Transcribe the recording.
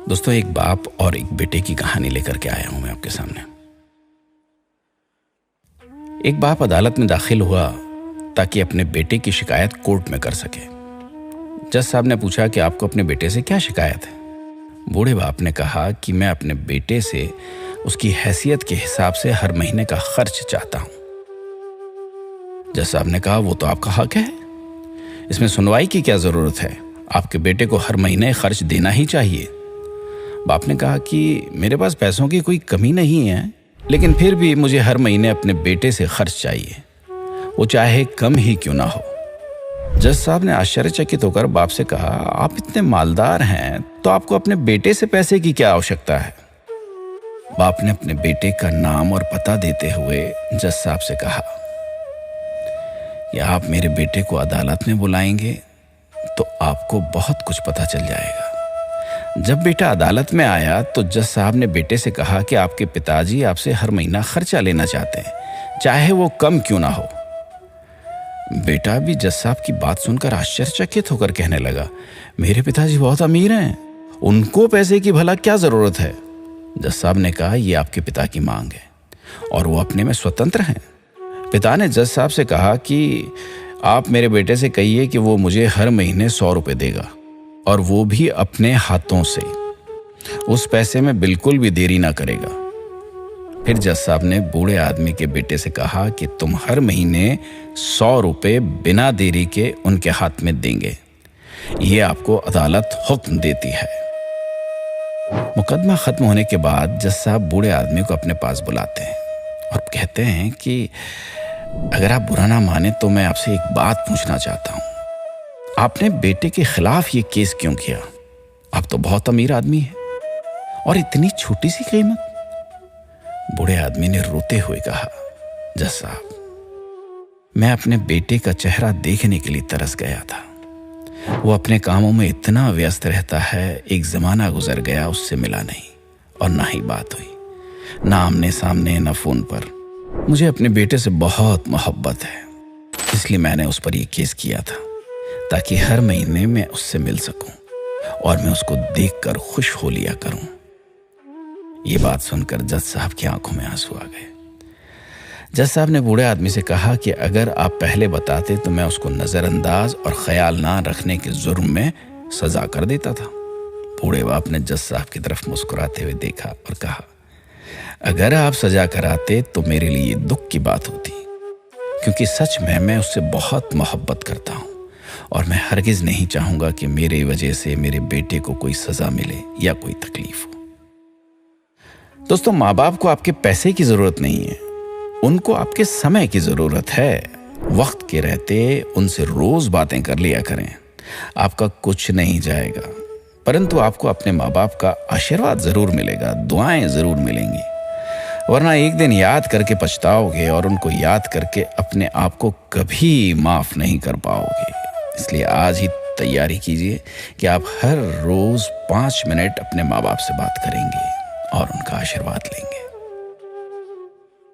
दोस्तों, एक बाप और एक बेटे की कहानी लेकर के आया हूं मैं आपके सामने। एक बाप अदालत में दाखिल हुआ ताकि अपने बेटे की शिकायत कोर्ट में कर सके। जज साहब ने पूछा कि आपको अपने बेटे से क्या शिकायत है। बूढ़े बाप ने कहा कि मैं अपने बेटे से उसकी हैसियत के हिसाब से हर महीने का खर्च चाहता हूं। जज साहब ने कहा, वो तो आपका हक है, इसमें सुनवाई की क्या जरूरत है, आपके बेटे को हर महीने खर्च देना ही चाहिए। बाप ने कहा कि मेरे पास पैसों की कोई कमी नहीं है, लेकिन फिर भी मुझे हर महीने अपने बेटे से खर्च चाहिए, वो चाहे कम ही क्यों ना हो। जज साहब ने आश्चर्यचकित होकर बाप से कहा, आप इतने मालदार हैं तो आपको अपने बेटे से पैसे की क्या आवश्यकता है। बाप ने अपने बेटे का नाम और पता देते हुए जज साहब से कहा, या आप मेरे बेटे को अदालत में बुलाएंगे तो आपको बहुत कुछ पता चल जाएगा। जब बेटा अदालत में आया तो जज साहब ने बेटे से कहा कि आपके पिताजी आपसे हर महीना खर्चा लेना चाहते हैं, चाहे वो कम क्यों ना हो। बेटा भी जज साहब की बात सुनकर आश्चर्यचकित होकर कहने लगा, मेरे पिताजी बहुत अमीर हैं, उनको पैसे की भला क्या जरूरत है। जज साहब ने कहा, ये आपके पिता की मांग है और वो अपने में स्वतंत्र हैं। पिता ने जज साहब से कहा कि आप मेरे बेटे से कहिए कि वो मुझे हर महीने 100 रुपए देगा, और वो भी अपने हाथों से, उस पैसे में बिल्कुल भी देरी ना करेगा। फिर जज साहब ने बूढ़े आदमी के बेटे से कहा कि तुम हर महीने 100 रुपए बिना देरी के उनके हाथ में देंगे, ये आपको अदालत हुक्म देती है। मुकदमा खत्म होने के बाद जज साहब बूढ़े आदमी को अपने पास बुलाते हैं और कहते हैं कि अगर आप बुरा ना माने तो मैं आपसे एक बात पूछना चाहता हूं, आपने बेटे के खिलाफ ये केस क्यों किया? आप तो बहुत अमीर आदमी हैं और इतनी छोटी सी कीमत। बूढ़े आदमी ने रोते हुए कहा, जज साहब, मैं अपने बेटे का चेहरा देखने के लिए तरस गया था। वो अपने कामों में इतना व्यस्त रहता है, एक जमाना गुजर गया उससे मिला नहीं और ना ही बात हुई, ना आमने सामने ना फोन पर। मुझे अपने बेटे से बहुत मोहब्बत है, इसलिए मैंने उस पर यह केस किया था ताकि हर महीने मैं उससे मिल सकूं और मैं उसको देखकर खुश हो लिया करूं। ये बात सुनकर जज साहब की आंखों में आंसू आ गए। जज साहब ने बूढ़े आदमी से कहा कि अगर आप पहले बताते तो मैं उसको नजरअंदाज और ख्याल ना रखने के जुर्म में सजा कर देता था। बूढ़े बाप ने जज साहब की तरफ मुस्कुराते हुए देखा और कहा, अगर आप सजा कराते तो मेरे लिए दुख की बात होती, क्योंकि सच में मैं उससे बहुत मोहब्बत करता हूं और मैं हरगिज नहीं चाहूंगा कि मेरे वजह से मेरे बेटे को कोई सजा मिले या कोई तकलीफ हो। दोस्तों, माँ बाप को आपके पैसे की जरूरत नहीं है, उनको आपके समय की जरूरत है। वक्त के रहते उनसे रोज बातें कर लिया करें, आपका कुछ नहीं जाएगा, परंतु आपको अपने माँ बाप का आशीर्वाद जरूर मिलेगा, दुआएं जरूर मिलेंगी। वरना एक दिन याद करके पछताओगे और उनको याद करके अपने आप को कभी माफ नहीं कर पाओगे। इसलिए आज ही तैयारी कीजिए कि आप हर रोज 5 मिनट अपने माँ बाप से बात करेंगे और उनका आशीर्वाद लेंगे।